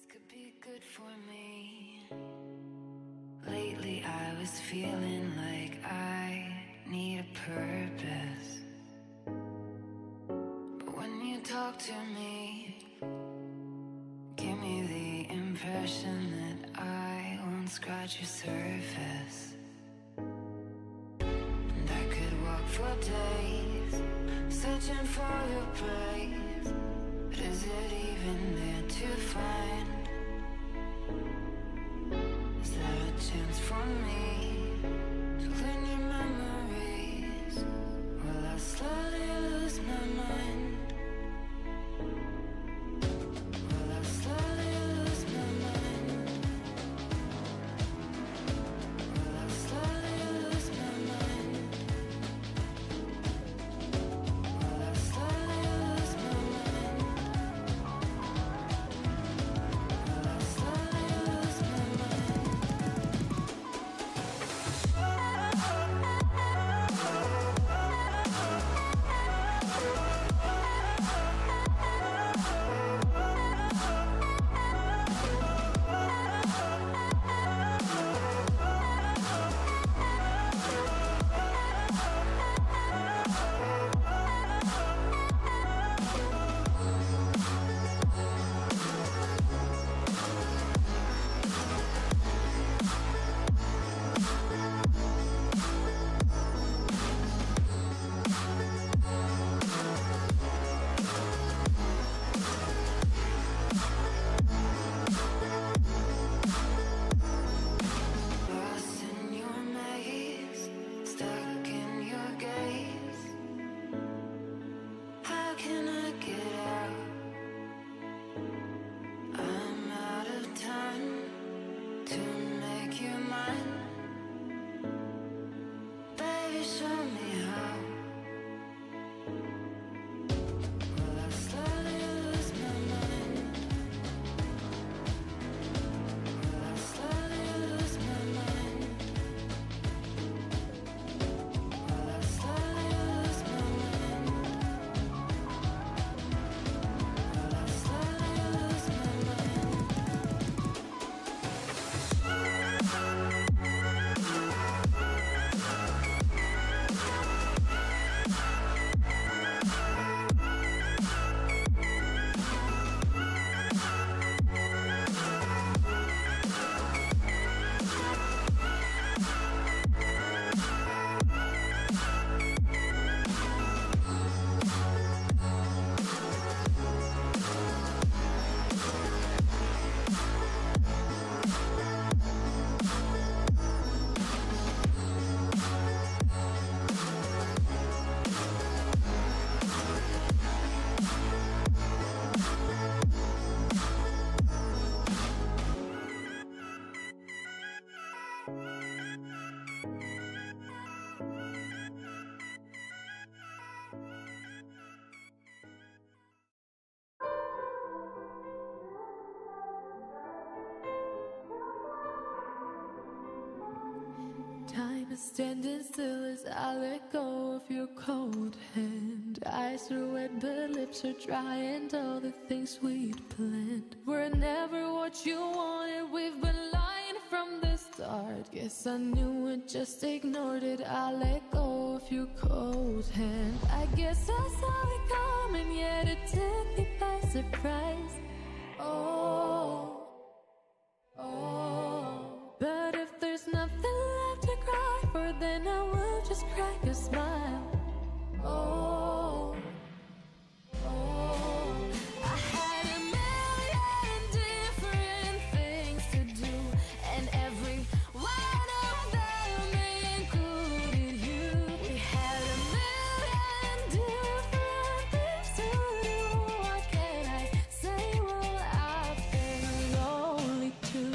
could be good for me. Lately I was feeling like I need a purpose, but when you talk to me, give me the impression that I won't scratch your surface. And I could walk for days searching for your praise, but is it even there to find? Is there a chance for me to learn your memories? Will I slowly lose my mind? Will I slowly lose my mind? Will I slowly lose my mind? Will I slowly lose my mind? Will I slowly lose my mind? Lost in your maze, stuck in your gaze. How can I get out? I'm out of time to make you mine. Baby, show me how. Will I slowly lose my mind? Will I slowly lose my mind? Will I slowly lose my mind? Will I slowly lose my mind? Time is standing still as I let go of your cold hand. Eyes are wet but lips are dry, and all the things we'd planned were never what you wanted. We've been lying from the start. Guess I knew it, just ignored it. I let go of your cold hand. I guess I saw it coming, yet it took me by surprise. Oh, oh. But if there's nothing left to cry for, then I will just crack a smile. Oh, oh. I had a million different things to do, and every one of them included you. We had a million different things to do. What can I say? Well, I've been lonely too.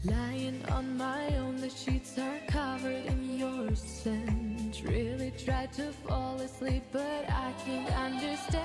Lying on my own, the sheets are covered in your scent. Really tried to fall asleep, but I can't understand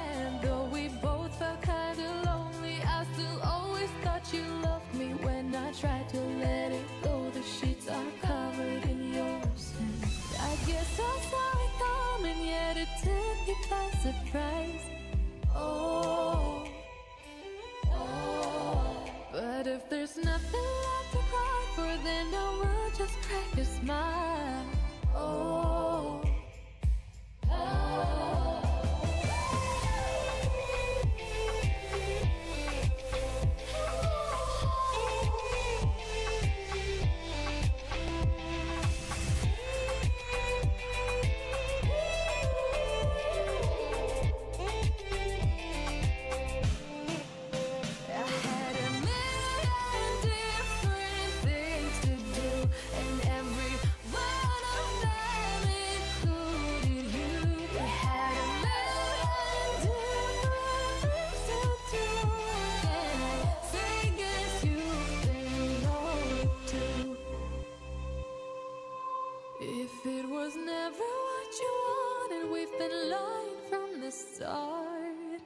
been lying from the start.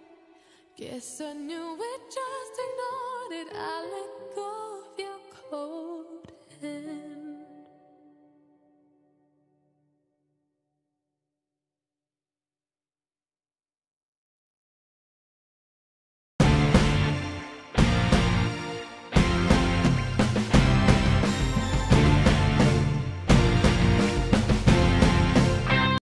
Guess I knew it, just ignored it. I let go of your cold